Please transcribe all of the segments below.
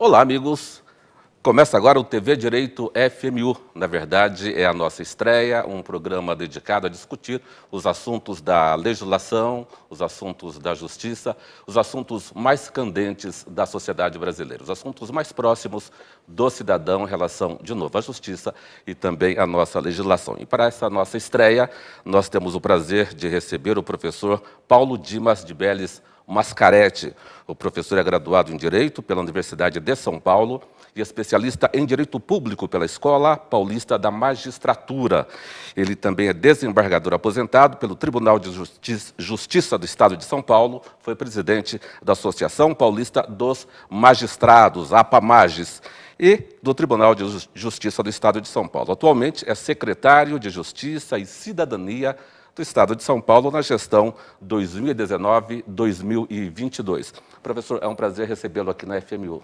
Olá, amigos. Começa agora o TV Direito FMU. Na verdade, é a nossa estreia, um programa dedicado a discutir os assuntos da legislação, os assuntos da justiça, os assuntos mais candentes da sociedade brasileira, os assuntos mais próximos do cidadão em relação, de novo, à justiça e também à nossa legislação. E para essa nossa estreia, nós temos o prazer de receber o professor Paulo Dimas de Bellis Mascaretti. O professor é graduado em Direito pela Universidade de São Paulo e especialista em Direito Público pela Escola Paulista da Magistratura. Ele também é desembargador aposentado pelo Tribunal de Justiça do Estado de São Paulo, foi presidente da Associação Paulista dos Magistrados, APAMAGES, e do Tribunal de Justiça do Estado de São Paulo. Atualmente é secretário de Justiça e Cidadania do Estado de São Paulo na gestão 2019-2022. Professor, é um prazer recebê-lo aqui na FMU.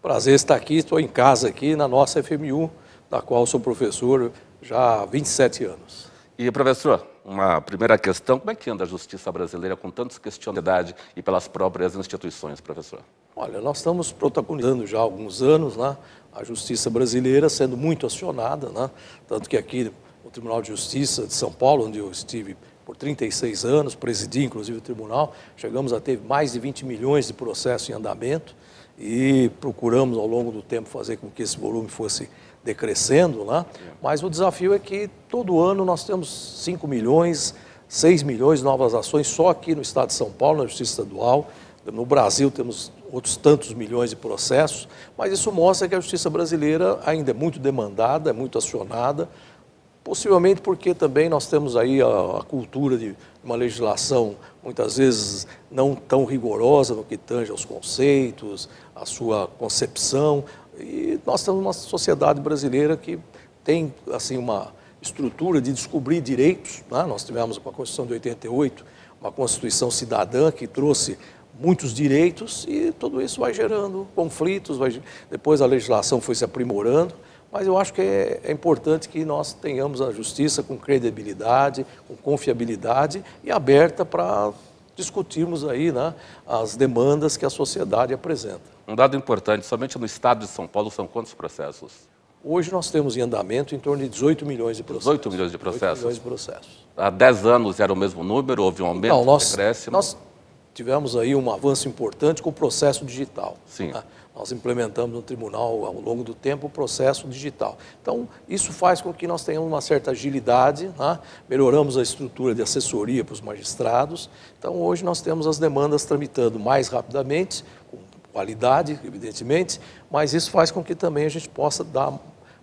Prazer estar aqui, estou em casa aqui na nossa FMU, da qual sou professor já há 27 anos. E, professor, uma primeira questão, como é que anda a justiça brasileira com tantos questionamentos e pelas próprias instituições, professor? Olha, nós estamos protagonizando já há alguns anos, né, a justiça brasileira sendo muito acionada, né, tanto que aqui no Tribunal de Justiça de São Paulo, onde eu estive por 36 anos, presidi inclusive o tribunal, chegamos a ter mais de 20 milhões de processos em andamento e procuramos ao longo do tempo fazer com que esse volume fosse decrescendo, né? Mas o desafio é que todo ano nós temos 5 milhões, 6 milhões de novas ações só aqui no estado de São Paulo, na Justiça Estadual. No Brasil temos outros tantos milhões de processos, mas isso mostra que a justiça brasileira ainda é muito demandada, é muito acionada, possivelmente porque também nós temos aí a cultura de uma legislação muitas vezes não tão rigorosa no que tange aos conceitos, a sua concepção, e nós temos uma sociedade brasileira que tem assim uma estrutura de descobrir direitos, né? Nós tivemos com a Constituição de 88, uma Constituição cidadã que trouxe muitos direitos e tudo isso vai gerando conflitos, depois a legislação foi se aprimorando. Mas eu acho que é importante que nós tenhamos a justiça com credibilidade, com confiabilidade e aberta para discutirmos aí, né, as demandas que a sociedade apresenta. Um dado importante, somente no estado de São Paulo são quantos processos? Hoje nós temos em andamento em torno de 18 milhões de processos. 18 milhões de processos? 18 milhões de processos. Há 10 anos era o mesmo número, houve um aumento, Não, um decréscimo? Nós tivemos aí um avanço importante com o processo digital. Sim. Né? Nós implementamos no tribunal, ao longo do tempo, o processo digital. Então, isso faz com que nós tenhamos uma certa agilidade, né? Melhoramos a estrutura de assessoria para os magistrados. Então, hoje nós temos as demandas tramitando mais rapidamente, com qualidade, evidentemente, mas isso faz com que também a gente possa dar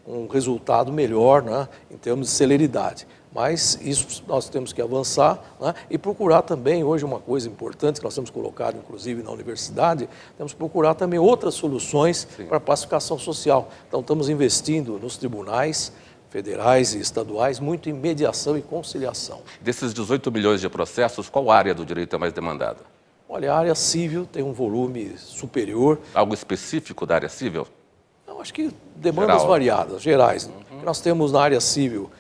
um resultado melhor, né, em termos de celeridade. Mas isso nós temos que avançar, né, e procurar também, hoje uma coisa importante que nós temos colocado, inclusive na universidade, temos que procurar também outras soluções para a pacificação social. Então estamos investindo nos tribunais federais e estaduais muito em mediação e conciliação. Desses 18 milhões de processos, qual área do direito é mais demandada? Olha, a área civil tem um volume superior. Algo específico da área civil? Acho que demandas variadas, gerais. Nós temos na área civil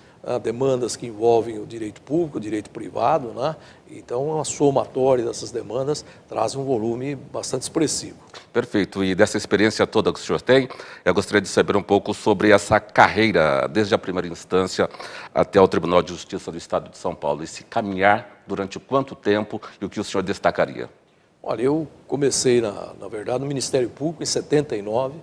demandas que envolvem o direito público, o direito privado, né? Então, a somatória dessas demandas traz um volume bastante expressivo. Perfeito. E dessa experiência toda que o senhor tem, eu gostaria de saber um pouco sobre essa carreira, desde a primeira instância até o Tribunal de Justiça do Estado de São Paulo. Esse caminhar durante quanto tempo e o que o senhor destacaria? Olha, eu comecei, na verdade, no Ministério Público em 79.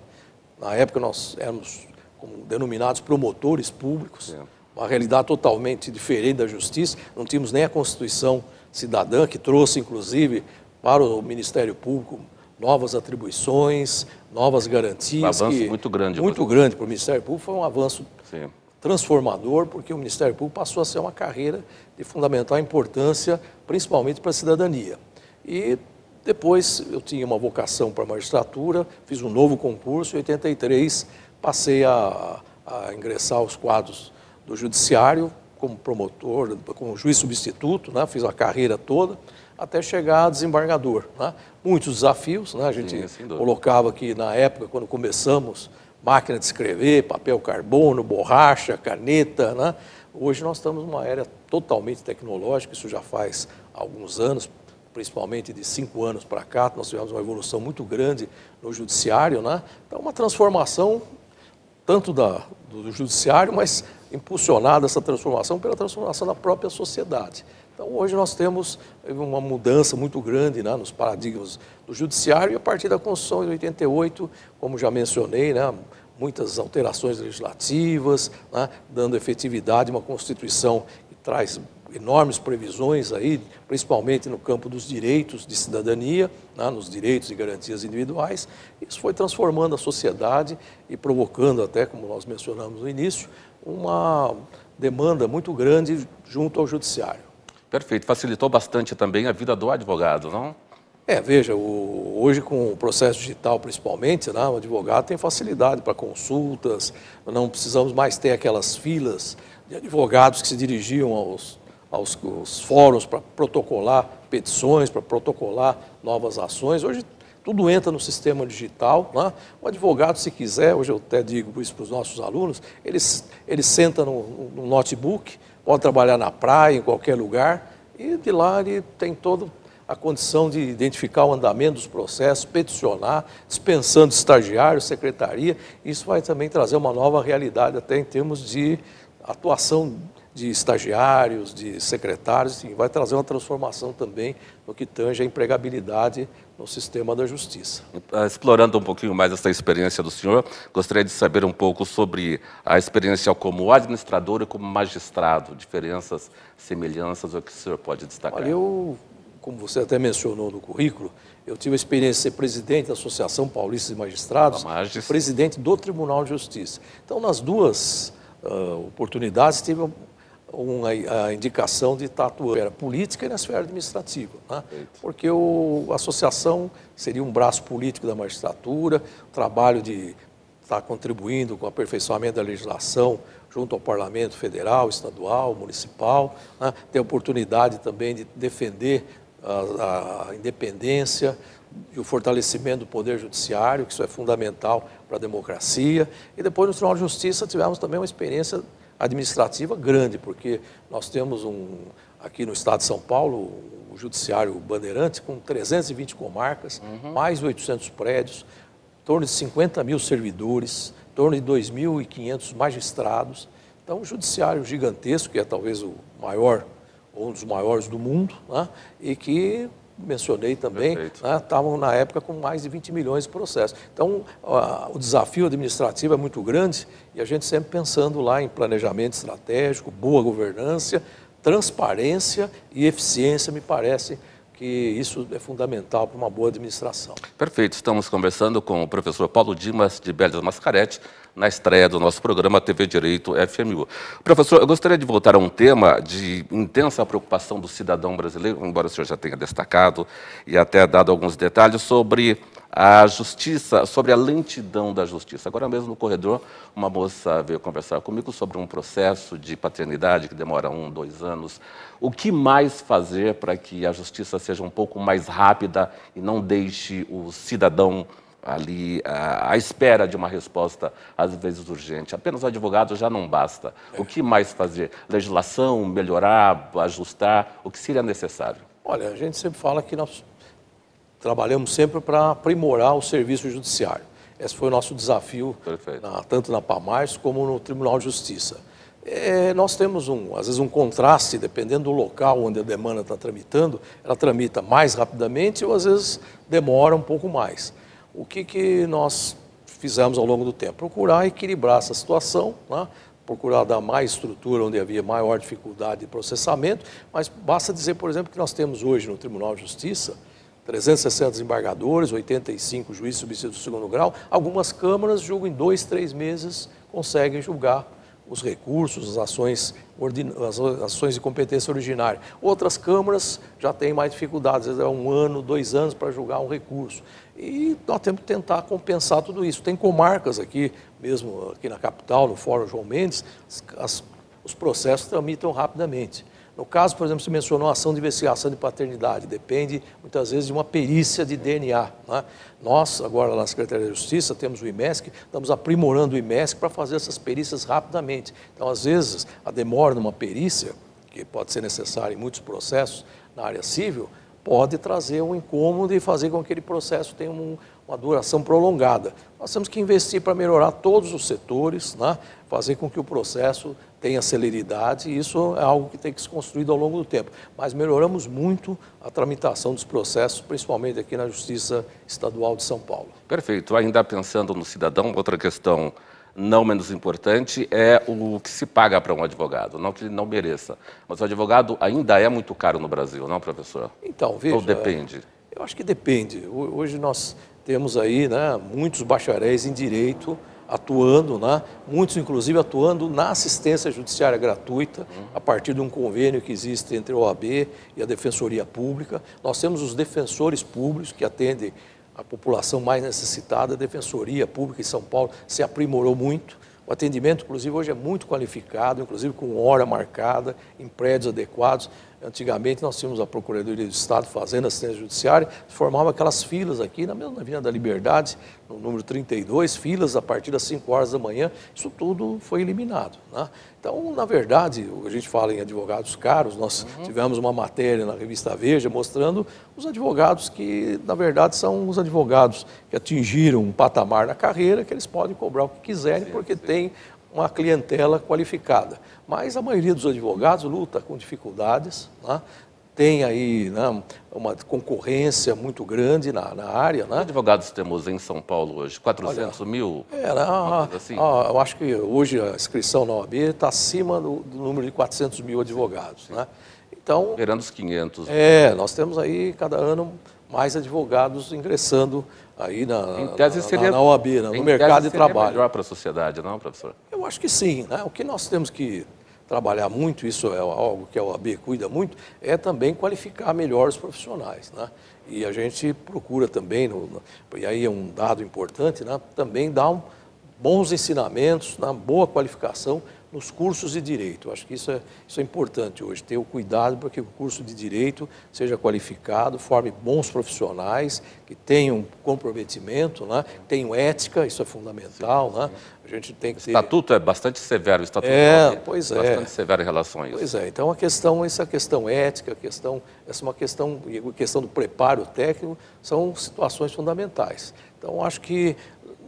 Na época nós éramos como denominados promotores públicos, uma realidade totalmente diferente da justiça, não tínhamos nem a Constituição Cidadã, que trouxe inclusive para o Ministério Público novas atribuições, novas garantias. Um avanço muito grande. Muito grande para o Ministério Público, foi um avanço transformador, porque o Ministério Público passou a ser uma carreira de fundamental importância, principalmente para a cidadania. E depois eu tinha uma vocação para a magistratura, fiz um novo concurso, em 83 passei a ingressar aos quadros do judiciário como promotor, como juiz substituto, né? Fiz a carreira toda, até chegar a desembargador, né? Muitos desafios, né? A gente colocava que na época, quando começamos, máquina de escrever, papel carbono, borracha, caneta, né? Hoje nós estamos numa era totalmente tecnológica, isso já faz alguns anos, principalmente de 5 anos para cá, nós tivemos uma evolução muito grande no judiciário, né? Então, uma transformação tanto do judiciário, mas impulsionada essa transformação pela transformação da própria sociedade. Então, hoje nós temos uma mudança muito grande, né, nos paradigmas do judiciário, e a partir da Constituição de 88, como já mencionei, né, muitas alterações legislativas, né, dando efetividade a uma Constituição que traz enormes previsões aí, principalmente no campo dos direitos de cidadania, né, nos direitos e garantias individuais. Isso foi transformando a sociedade e provocando até, como nós mencionamos no início, uma demanda muito grande junto ao judiciário. Perfeito. Facilitou bastante também a vida do advogado, não? Veja, hoje com o processo digital principalmente, né, o advogado tem facilidade para consultas, não precisamos mais ter aquelas filas de advogados que se dirigiam aos fóruns para protocolar petições, para protocolar novas ações. Hoje tudo entra no sistema digital, né? O advogado, se quiser, hoje eu até digo isso para os nossos alunos, ele senta no notebook, pode trabalhar na praia, em qualquer lugar, e de lá ele tem toda a condição de identificar o andamento dos processos, peticionar, dispensando estagiários, secretaria. Isso vai também trazer uma nova realidade até em termos de atuação de estagiários, de secretários, e vai trazer uma transformação também no que tange a empregabilidade no sistema da justiça. Explorando um pouquinho mais essa experiência do senhor, gostaria de saber um pouco sobre a experiência como administrador e como magistrado, diferenças, semelhanças, o que o senhor pode destacar? Olha, como você até mencionou no currículo, eu tive a experiência de ser presidente da Associação Paulista de Magistrados e presidente do Tribunal de Justiça. Então, nas duas oportunidades, tive a indicação de estar atuando na esfera política e na esfera administrativa, né? Porque a associação seria um braço político da magistratura, o trabalho de estar contribuindo com o aperfeiçoamento da legislação junto ao Parlamento Federal, Estadual, Municipal, né? Ter a oportunidade também de defender a independência e o fortalecimento do Poder Judiciário, que isso é fundamental para a democracia. E depois no Tribunal de Justiça tivemos também uma experiência administrativa grande, porque nós temos aqui no estado de São Paulo, o Judiciário Bandeirante, com 320 comarcas, mais de 800 prédios, em torno de 50 mil servidores, em torno de 2.500 magistrados. Então, um judiciário gigantesco, que é talvez o maior, ou um dos maiores do mundo, né? E que, mencionei também, né, estavam na época com mais de 20 milhões de processos. Então, o desafio administrativo é muito grande e a gente sempre pensando lá em planejamento estratégico, boa governança, transparência e eficiência, me parece que isso é fundamental para uma boa administração. Perfeito. Estamos conversando com o professor Paulo Dimas de Bellis Mascaretti, na estreia do nosso programa TV Direito FMU. Professor, eu gostaria de voltar a um tema de intensa preocupação do cidadão brasileiro, embora o senhor já tenha destacado e até dado alguns detalhes sobre a justiça, sobre a lentidão da justiça. Agora mesmo no corredor, uma moça veio conversar comigo sobre um processo de paternidade que demora 1, 2 anos. O que mais fazer para que a justiça seja um pouco mais rápida e não deixe o cidadão ali à espera de uma resposta, às vezes urgente? Apenas o advogado já não basta. O que mais fazer? Legislação, melhorar, ajustar? O que seria necessário? Olha, a gente sempre fala que nós trabalhamos sempre para aprimorar o serviço judiciário. Esse foi o nosso desafio, tanto na PAMARS como no Tribunal de Justiça. Nós temos, às vezes, um contraste, dependendo do local onde a demanda está tramitando, ela tramita mais rapidamente ou, às vezes, demora um pouco mais. O que nós fizemos ao longo do tempo? Procurar equilibrar essa situação, né? Procurar dar mais estrutura onde havia maior dificuldade de processamento, mas basta dizer, por exemplo, que nós temos hoje no Tribunal de Justiça 360 desembargadores, 85 juízes substitutos do segundo grau. Algumas câmaras julgam em 2, 3 meses, conseguem julgar os recursos, as ações de competência originária. Outras câmaras já têm mais dificuldades, às vezes é 1 ano, 2 anos para julgar um recurso. E nós temos que tentar compensar tudo isso. Tem comarcas aqui, mesmo aqui na capital, no Fórum João Mendes, os processos tramitam rapidamente. No caso, por exemplo, você mencionou a ação de investigação de paternidade, depende muitas vezes de uma perícia de DNA, né? Nós, agora na Secretaria de Justiça, temos o IMESC, estamos aprimorando o IMESC para fazer essas perícias rapidamente. Então, às vezes, a demora numa perícia, que pode ser necessária em muitos processos na área civil, pode trazer um incômodo e fazer com que aquele processo tenha uma duração prolongada. Nós temos que investir para melhorar todos os setores, né? Fazer com que o processo tenha celeridade, e isso é algo que tem que ser construído ao longo do tempo. Mas melhoramos muito a tramitação dos processos, principalmente aqui na Justiça Estadual de São Paulo. Perfeito. Ainda pensando no cidadão, outra questão não menos importante é o que se paga para um advogado, não que ele não mereça. Mas o advogado ainda é muito caro no Brasil, não, professor? Então, veja... Ou depende? Eu acho que depende. Hoje nós temos aí, né, muitos bacharéis em direito atuando, né, muitos inclusive atuando na assistência judiciária gratuita, a partir de um convênio que existe entre a OAB e a Defensoria Pública. Nós temos os defensores públicos que atendem a população mais necessitada. A Defensoria Pública em São Paulo se aprimorou muito. O atendimento, inclusive, hoje é muito qualificado, inclusive com hora marcada, em prédios adequados. Antigamente, nós tínhamos a Procuradoria do Estado fazendo assistência judiciária, formava aquelas filas aqui, na mesma Avenida da Liberdade, no número 32, filas a partir das 5 horas da manhã. Isso tudo foi eliminado, né? Então, na verdade, a gente fala em advogados caros, nós tivemos uma matéria na revista Veja mostrando os advogados que, na verdade, são os advogados que atingiram um patamar na carreira, que eles podem cobrar o que quiserem, porque tem uma clientela qualificada. Mas a maioria dos advogados luta com dificuldades, né? Tem aí, né, uma concorrência muito grande na área. Né? Quantos advogados temos em São Paulo hoje? 400 mil? Assim? Eu acho que hoje a inscrição na OAB está acima do número de 400 mil advogados. Né? Então, beirando os 500. Nós temos aí, cada ano, mais advogados ingressando aí na OAB, né, no mercado de trabalho. Melhor para a sociedade, não, professor? Eu acho que sim. Né? O que nós temos que trabalhar muito, isso é algo que a OAB cuida muito, é também qualificar melhor os profissionais. Né? E a gente procura também, e aí é um dado importante, né, também dar bons ensinamentos, né, boa qualificação nos cursos de direito. Eu acho que isso é importante hoje, ter o cuidado para que o curso de direito seja qualificado, forme bons profissionais, que tenham comprometimento, né, tenham ética, isso é fundamental. Né? A gente tem que ter... O estatuto é bastante severo, o estatuto pois bastante severo em relação a isso. Pois é, então essa questão ética, essa é uma questão, e a questão do preparo técnico, são situações fundamentais. Então, acho que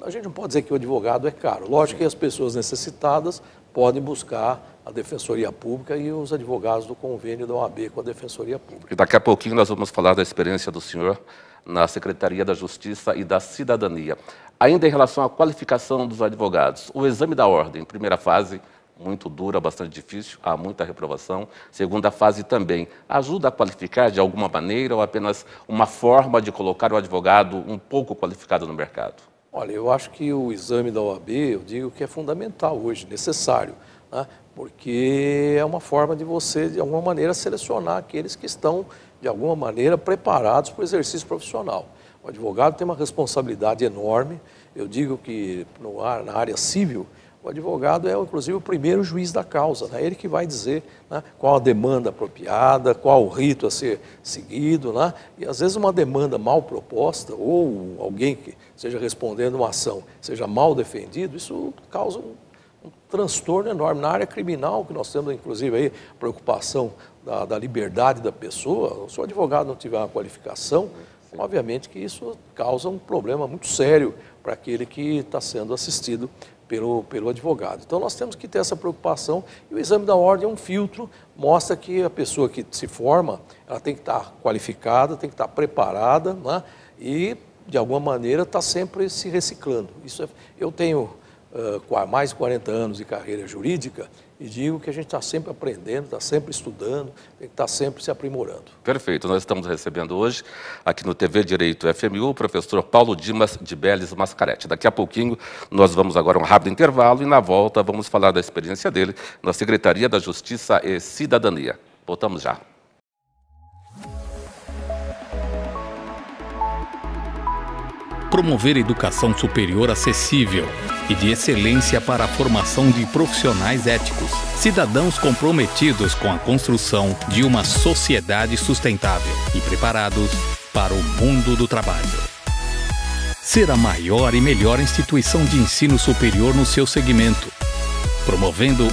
a gente não pode dizer que o advogado é caro. Lógico que as pessoas necessitadas podem buscar a Defensoria Pública e os advogados do convênio da OAB com a Defensoria Pública. E daqui a pouquinho nós vamos falar da experiência do senhor na Secretaria da Justiça e da Cidadania. Ainda em relação à qualificação dos advogados, o exame da ordem, primeira fase, muito dura, bastante difícil, há muita reprovação. Segunda fase também, ajuda a qualificar de alguma maneira ou apenas uma forma de colocar o advogado um pouco qualificado no mercado? Olha, eu acho que o exame da OAB, eu digo que é fundamental hoje, necessário, né? Porque é uma forma de você, de alguma maneira, selecionar aqueles que estão, de alguma maneira, preparados para o exercício profissional. O advogado tem uma responsabilidade enorme. Eu digo que na área civil, o advogado é, inclusive, o primeiro juiz da causa, né? Ele que vai dizer, né, qual a demanda apropriada, qual o rito a ser seguido. Né? E, às vezes, uma demanda mal proposta ou alguém que esteja respondendo uma ação seja mal defendido, isso causa um transtorno enorme. Na área criminal, que nós temos, inclusive, aí, preocupação da liberdade da pessoa, se o advogado não tiver uma qualificação, obviamente que isso causa um problema muito sério para aquele que está sendo assistido pelo advogado. Então, nós temos que ter essa preocupação, e o exame da ordem é um filtro, mostra que a pessoa que se forma, ela tem que estar qualificada, tem que estar preparada, né? E, de alguma maneira, está sempre se reciclando. Eu tenho mais de 40 anos de carreira jurídica e digo que a gente está sempre aprendendo, está sempre estudando, tem que estar sempre se aprimorando. Perfeito. Nós estamos recebendo hoje, aqui no TV Direito FMU, o professor Paulo Dimas de Bellis Mascaretti. Daqui a pouquinho, nós vamos agora a um rápido intervalo e, na volta, vamos falar da experiência dele na Secretaria da Justiça e Cidadania. Voltamos já. Promover educação superior acessível e de excelência para a formação de profissionais éticos, cidadãos comprometidos com a construção de uma sociedade sustentável e preparados para o mundo do trabalho. Ser a maior e melhor instituição de ensino superior no seu segmento, promovendo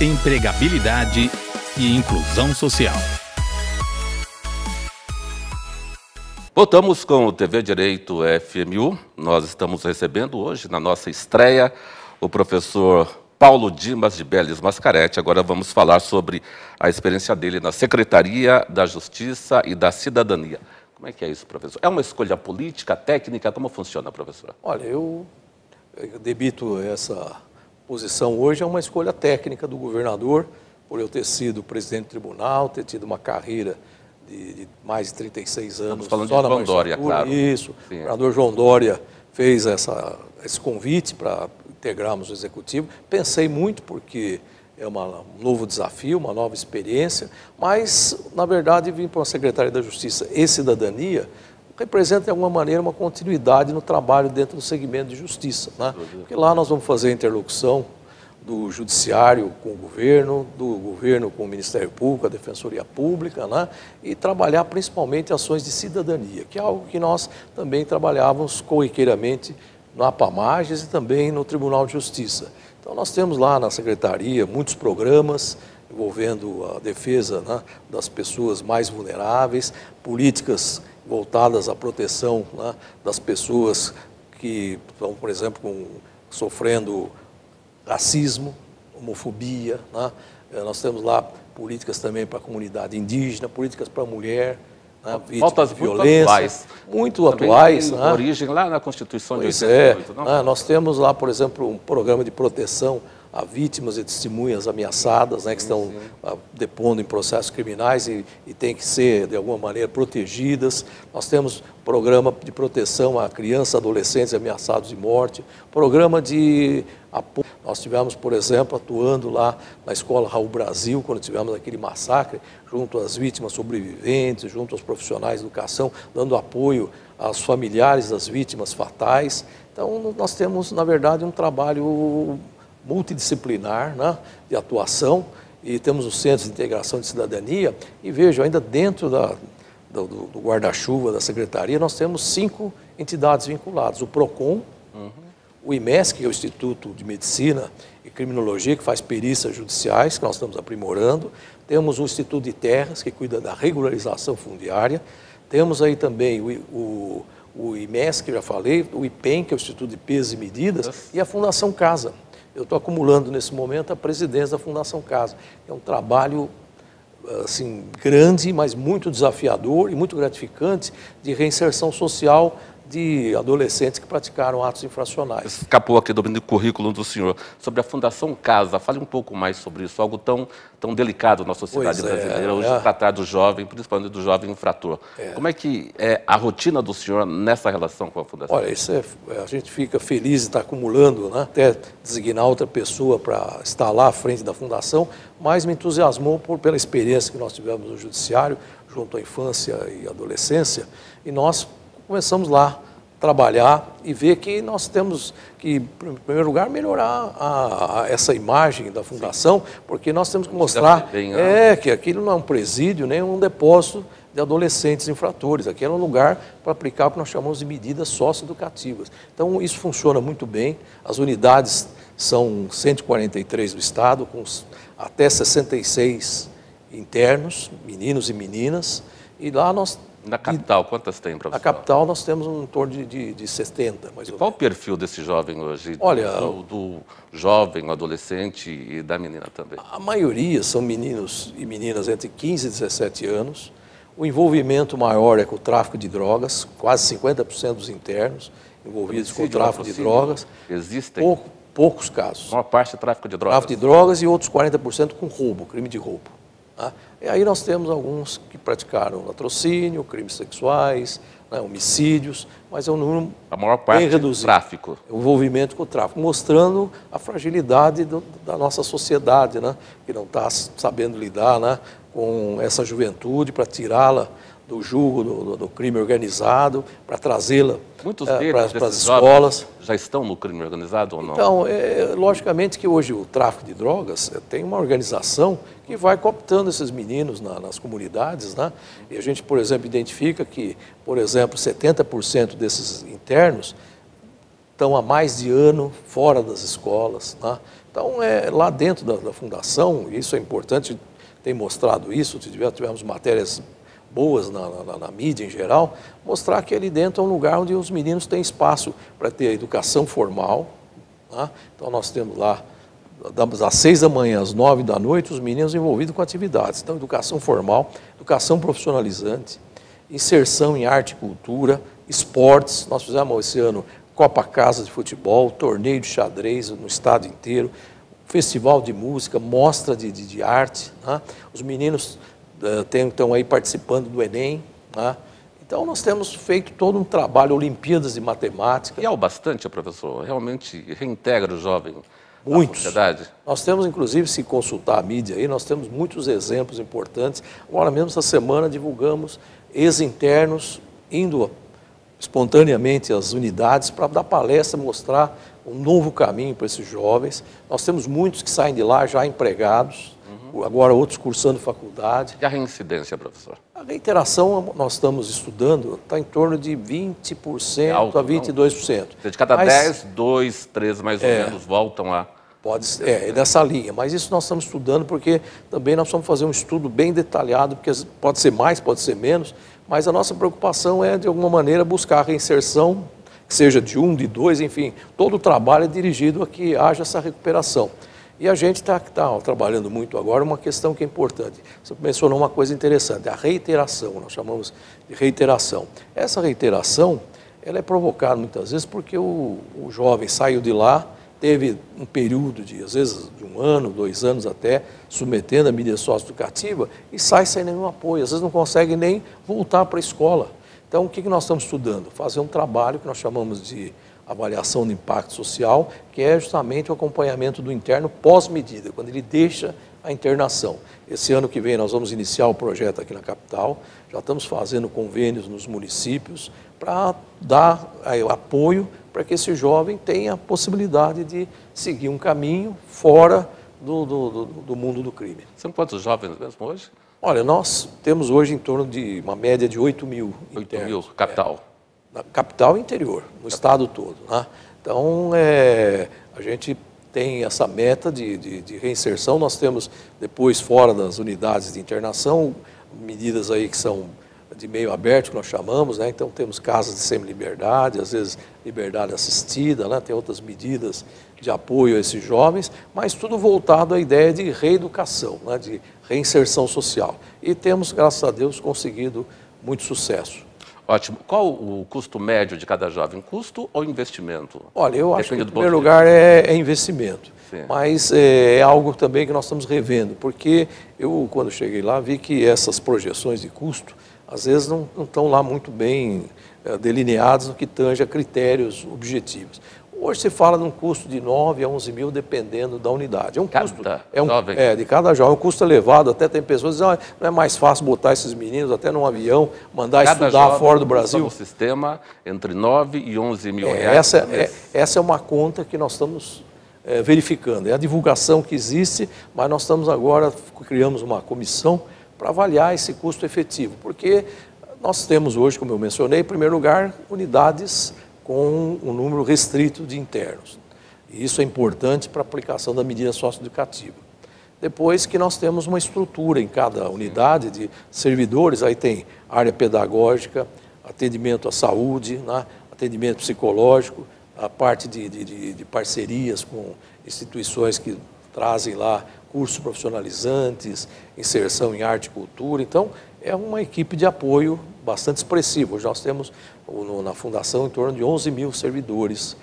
empregabilidade e inclusão social. Voltamos com o TV Direito FMU. Nós estamos recebendo hoje, na nossa estreia, o professor Paulo Dimas de Bellis Mascaretti. Agora vamos falar sobre a experiência dele na Secretaria da Justiça e da Cidadania. Como é que é isso, professor? É uma escolha política, técnica? Como funciona, professor? Olha, eu debito essa posição hoje, é uma escolha técnica do governador, por eu ter sido presidente do tribunal, ter tido uma carreira de mais de 36 anos. Estamos falando de João Dória, claro. Isso, sim. O governador João Dória fez esse convite para integrarmos o executivo. Pensei muito porque é um novo desafio, uma nova experiência, mas, na verdade, vim para a Secretaria da Justiça e Cidadania representa, de alguma maneira, uma continuidade no trabalho dentro do segmento de justiça, né? Porque lá nós vamos fazer a interlocução do Judiciário com o governo, do governo com o Ministério Público, a Defensoria Pública, né? E trabalhar principalmente ações de cidadania, que é algo que nós também trabalhávamos corriqueiramente na APAMAGES e também no Tribunal de Justiça. Então nós temos lá na Secretaria muitos programas envolvendo a defesa, né, das pessoas mais vulneráveis, políticas voltadas à proteção, né, das pessoas que estão, por exemplo, sofrendo racismo, homofobia, né? Nós temos lá políticas também para a comunidade indígena, políticas para a mulher, né? Faltas de violência. Muito atuais. Tem, né? Origem lá na Constituição de 88, não? Nós temos lá, por exemplo, um programa de proteção a vítimas e testemunhas ameaçadas, né, que estão depondo em processos criminais e têm que ser, de alguma maneira, protegidas. Nós temos programa de proteção a crianças e adolescentes ameaçados de morte, programa de apoio. Nós tivemos, por exemplo, atuando lá na Escola Raul Brasil, quando tivemos aquele massacre, junto às vítimas sobreviventes, junto aos profissionais de educação, dando apoio aos familiares das vítimas fatais. Então, nós temos, na verdade, um trabalho multidisciplinar, né, de atuação, e temos os Centros de Integração de Cidadania, e vejo, ainda dentro do guarda-chuva da Secretaria, nós temos 5 entidades vinculadas, o PROCON, o IMESC, que é o Instituto de Medicina e Criminologia, que faz perícias judiciais, que nós estamos aprimorando, temos o Instituto de Terras, que cuida da regularização fundiária, temos aí também o IMESC, que já falei, o IPEM, que é o Instituto de Pesos e Medidas, e a Fundação Casa. Eu estou acumulando, nesse momento, a presidência da Fundação Casa. É um trabalho, assim, grande, mas muito desafiador e muito gratificante de reinserção social de adolescentes que praticaram atos infracionais. Escapou aqui do currículo do senhor. Sobre a Fundação Casa, fale um pouco mais sobre isso, algo tão delicado na sociedade brasileira, hoje tratar do jovem, principalmente do jovem infrator. Como é que é a rotina do senhor nessa relação com a Fundação? Olha, a gente fica feliz de estar acumulando, né, até designar outra pessoa para estar lá à frente da Fundação, mas me entusiasmou pela experiência que nós tivemos no Judiciário, junto à infância e adolescência, e nós começamos lá a trabalhar e ver que nós temos que, em primeiro lugar, melhorar essa imagem da Fundação, porque nós temos que mostrar que aquilo não é um presídio, nem um depósito de adolescentes infratores. Aqui é um lugar para aplicar o que nós chamamos de medidas socioeducativas. Então, isso funciona muito bem. As unidades são 143 do Estado, com até 66 internos, meninos e meninas, e lá nós... Na capital, quantas tem, professor? Na capital nós temos em torno de 70, mais ou menos. Qual o perfil desse jovem hoje? Olha, do jovem, adolescente e da menina também? A maioria são meninos e meninas entre 15 e 17 anos. O envolvimento maior é com o tráfico de drogas, quase 50% dos internos envolvidos com o tráfico de drogas. Existem? Poucos casos. A maior parte é tráfico de drogas? Tráfico de drogas e outros 40% com roubo, crime de roubo. E aí nós temos alguns que praticaram latrocínio, crimes sexuais, né, homicídios, mas é um número a maior parte bem reduzido. Tráfico. O envolvimento com o tráfico, mostrando a fragilidade da nossa sociedade, né, que não está sabendo lidar, né, com essa juventude para tirá-la do jugo do crime organizado, para trazê-la para as escolas. Já estão no crime organizado ou não? Então, logicamente que hoje o tráfico de drogas tem uma organização que vai cooptando esses meninos nas comunidades, né? E a gente, por exemplo, identifica que, por exemplo, 70% desses internos estão há mais de ano fora das escolas, né? Então, lá dentro da fundação, isso é importante, tem mostrado isso, tivemos matérias boas na mídia em geral, mostrar que ali dentro é um lugar onde os meninos têm espaço para ter educação formal, né? Então nós temos lá, das 6 da manhã às 9 da noite, os meninos envolvidos com atividades. Então, educação formal, educação profissionalizante, inserção em arte e cultura, esportes. Nós fizemos esse ano Copa Casa de Futebol, torneio de xadrez no estado inteiro, festival de música, mostra de arte, né? Os meninos estão aí participando do Enem, né? Então nós temos feito todo um trabalho, Olimpíadas de Matemática. E é o bastante, professor? Realmente reintegra o jovem Muitos. na sociedade? Nós temos, inclusive, se consultar a mídia aí, nós temos muitos exemplos importantes. Agora mesmo, essa semana, divulgamos ex-internos indo espontaneamente às unidades para dar palestra, mostrar um novo caminho para esses jovens. Nós temos muitos que saem de lá já empregados, agora outros cursando faculdade. E a reincidência, professor? A reiteração, nós estamos estudando, está em torno de 20% alto, a 22%. De cada 10, 2, 3 mais ou menos voltam a... Pode ser, é nessa linha, mas isso nós estamos estudando porque também nós vamos fazer um estudo bem detalhado, porque pode ser mais, pode ser menos, mas a nossa preocupação é, de alguma maneira, buscar a reinserção, que seja de 1, de 2, enfim, todo o trabalho é dirigido a que haja essa recuperação. E a gente está trabalhando muito agora uma questão que é importante. Você mencionou uma coisa interessante, a reiteração, nós chamamos de reiteração. Essa reiteração, ela é provocada muitas vezes porque o jovem saiu de lá, teve um período de, às vezes, de 1 ano, 2 anos até, submetendo a mídia socioeducativa e sai sem nenhum apoio, às vezes não consegue nem voltar para a escola. Então, o que nós estamos estudando? Fazer um trabalho que nós chamamos de avaliação de impacto social, que é justamente o acompanhamento do interno pós-medida, quando ele deixa a internação. Esse ano que vem nós vamos iniciar o projeto aqui na capital, já estamos fazendo convênios nos municípios para dar apoio para que esse jovem tenha a possibilidade de seguir um caminho fora do mundo do crime. São quantos jovens mesmo hoje? Olha, nós temos hoje em torno de uma média de 8 mil internos. 8 mil, capital? Na capital e interior, no estado todo, né? Então, a gente tem essa meta de reinserção. Nós temos, depois, fora das unidades de internação, medidas aí que são de meio aberto, que nós chamamos, né? Então, temos casas de semi-liberdade, às vezes liberdade assistida, né? Tem outras medidas de apoio a esses jovens, mas tudo voltado à ideia de reeducação, né? De reinserção social. E temos, graças a Deus, conseguido muito sucesso. Ótimo. Qual o custo médio de cada jovem? Custo ou investimento? Olha, eu acho que, em primeiro lugar, é investimento. Sim. Mas é algo também que nós estamos revendo, porque eu, quando cheguei lá, vi que essas projeções de custo, às vezes, não estão lá muito bem delineadas no que tange a critérios objetivos. Hoje se fala de um custo de 9 a 11 mil, dependendo da unidade. É um custo, de cada jovem. É um custo elevado. Até tem pessoas que dizem, não é mais fácil botar esses meninos até num avião, mandar estudar fora do Brasil. No sistema, entre 9 e 11 mil reais. Essa é uma conta que nós estamos verificando. É a divulgação que existe, mas nós estamos agora, criamos uma comissão para avaliar esse custo efetivo. Porque nós temos hoje, como eu mencionei, em primeiro lugar, unidades com um número restrito de internos. E isso é importante para a aplicação da medida socioeducativa. Depois que nós temos uma estrutura em cada unidade de servidores, aí tem área pedagógica, atendimento à saúde, né, atendimento psicológico, a parte de parcerias com instituições que trazem lá cursos profissionalizantes, inserção em arte e cultura. Então, é uma equipe de apoio bastante expressiva. Hoje nós temos na Fundação em torno de 11 mil servidores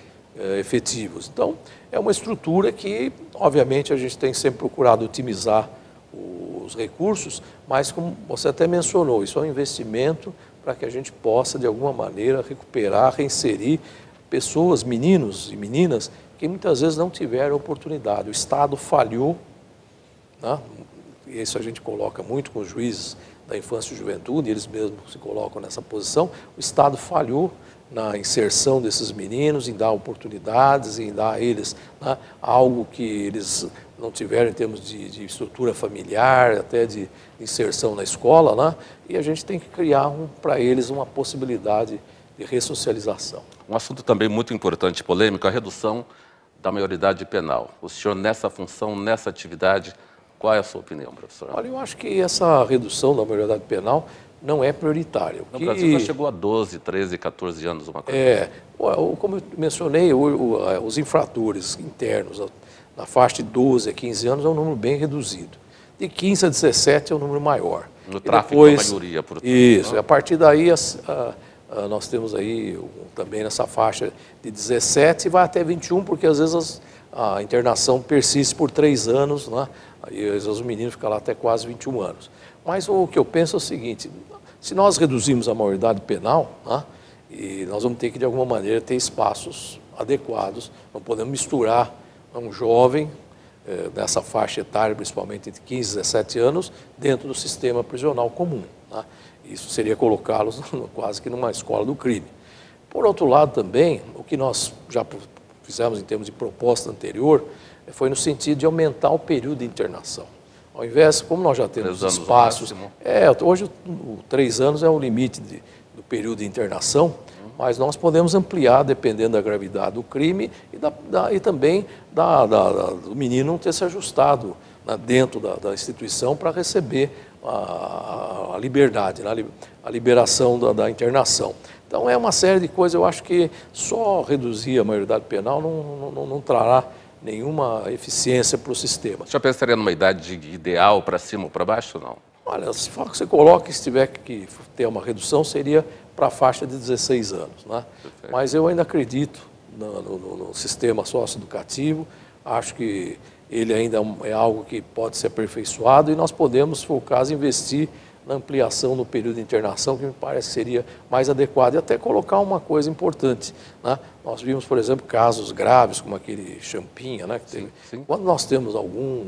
efetivos. Então, é uma estrutura que, obviamente, a gente tem sempre procurado otimizar os recursos, mas, como você até mencionou, isso é um investimento para que a gente possa, de alguma maneira, recuperar, reinserir pessoas, meninos e meninas, que muitas vezes não tiveram oportunidade. O Estado falhou, né? Isso a gente coloca muito com os juízes da infância e juventude, eles mesmos se colocam nessa posição. O Estado falhou na inserção desses meninos, em dar oportunidades, em dar a eles, né, algo que eles não tiveram em termos de estrutura familiar, até de inserção na escola, né? E a gente tem que criar para eles uma possibilidade de ressocialização. Um assunto também muito importante e polêmico, a redução da maioridade penal. O senhor, nessa função, nessa atividade, qual é a sua opinião, professor? Olha, eu acho que essa redução da maioridade penal não é prioritária. No Brasil já chegou a 12, 13, 14 anos, uma coisa. Como eu mencionei, os infratores internos na faixa de 12 a 15 anos é um número bem reduzido. De 15 a 17 é um número maior. No tráfico, a maioria, portanto. Isso, a partir daí nós temos aí também nessa faixa de 17 e vai até 21, porque às vezes a internação persiste por 3 anos, né? E às vezes o menino fica lá até quase 21 anos. Mas o que eu penso é o seguinte, se nós reduzirmos a maioridade penal, né, e nós vamos ter que de alguma maneira ter espaços adequados, não podemos misturar um jovem nessa faixa etária, principalmente entre 15 e 17 anos, dentro do sistema prisional comum, né? Isso seria colocá-los quase que numa escola do crime. Por outro lado também, o que nós já fizemos em termos de proposta anterior, foi no sentido de aumentar o período de internação. Ao invés, como nós já temos espaços... Hoje, 3 anos é o limite do período de internação, mas nós podemos ampliar, dependendo da gravidade do crime e também do menino não ter se ajustado, né, dentro da instituição para receber a liberdade, né, a liberação da internação. Então, é uma série de coisas. Eu acho que só reduzir a maioridade penal não trará nenhuma eficiência para o sistema. Já pensaria numa idade ideal para cima ou para baixo, não? Olha, se for que você coloca, se tiver que ter uma redução, seria para a faixa de 16 anos, né? Mas eu ainda acredito no sistema socioeducativo, acho que ele ainda é algo que pode ser aperfeiçoado e nós podemos, se for o caso, investir na ampliação no período de internação, que me parece que seria mais adequado. E até colocar uma coisa importante, né? Nós vimos, por exemplo, casos graves, como aquele Champinha, né? Que sim. Quando nós temos algum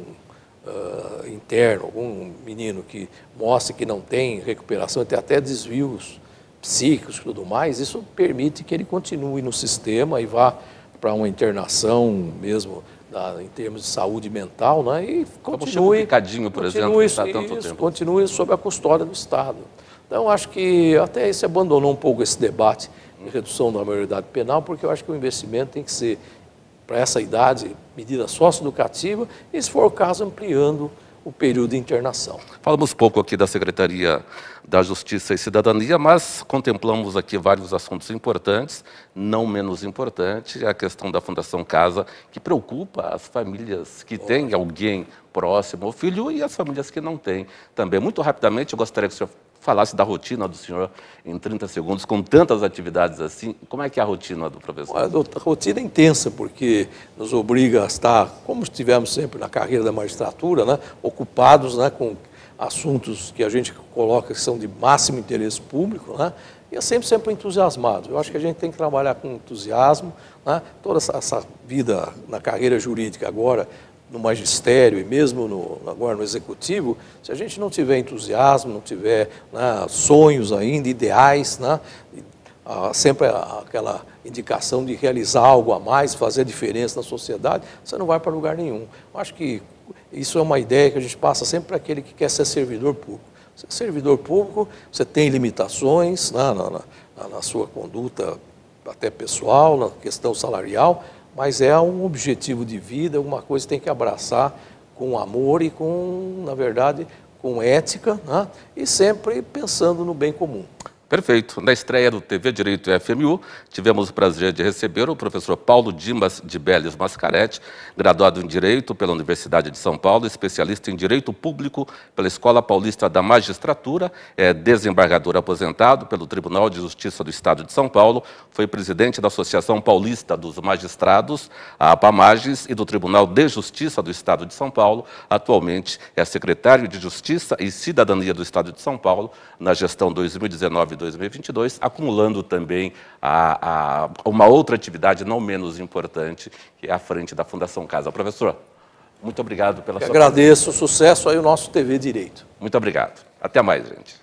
interno, algum menino que mostra que não tem recuperação, tem até desvios psíquicos e tudo mais, isso permite que ele continue no sistema e vá para uma internação mesmo em termos de saúde mental, né? E continue, por exemplo, que está tanto tempo. Continue sob a custódia do Estado. Então, acho que até se abandonou um pouco esse debate de redução da maioridade penal, porque eu acho que o investimento tem que ser, para essa idade, medida socioeducativa e, se for o caso, ampliando o período de internação. Falamos pouco aqui da Secretaria da Justiça e Cidadania, mas contemplamos aqui vários assuntos importantes, não menos importante, a questão da Fundação Casa, que preocupa as famílias que têm alguém próximo ao filho e as famílias que não têm também. Muito rapidamente, eu gostaria que o senhor falasse da rotina do senhor em 30 segundos, com tantas atividades assim. Como é que é a rotina do professor? A rotina é intensa, porque nos obriga a estar, como estivemos sempre na carreira da magistratura, né, ocupados, né, com assuntos que a gente coloca que são de máximo interesse público, né, e é sempre entusiasmado. Eu acho que a gente tem que trabalhar com entusiasmo, né, toda essa vida na carreira jurídica agora, no magistério e mesmo agora no executivo, se a gente não tiver entusiasmo, não tiver, né, sonhos ainda, ideais, né, sempre aquela indicação de realizar algo a mais, fazer diferença na sociedade, você não vai para lugar nenhum. Eu acho que isso é uma ideia que a gente passa sempre para aquele que quer ser servidor público. Ser servidor público, você tem limitações, né, na sua conduta até pessoal, na questão salarial, mas é um objetivo de vida, uma coisa que tem que abraçar com amor e com, na verdade, com ética, né? E sempre pensando no bem comum. Perfeito. Na estreia do TV Direito FMU, tivemos o prazer de receber o professor Paulo Dimas de Beles Mascaretti, graduado em Direito pela Universidade de São Paulo, especialista em Direito Público pela Escola Paulista da Magistratura, é desembargador aposentado pelo Tribunal de Justiça do Estado de São Paulo, foi presidente da Associação Paulista dos Magistrados, a APAMAGES, e do Tribunal de Justiça do Estado de São Paulo. Atualmente é secretário de Justiça e Cidadania do Estado de São Paulo, na gestão 2019-2022, acumulando também uma outra atividade não menos importante, que é à frente da Fundação Casa. Professor, muito obrigado pela sua presença. Agradeço, sucesso aí o nosso TV Direito. Muito obrigado. Até mais, gente.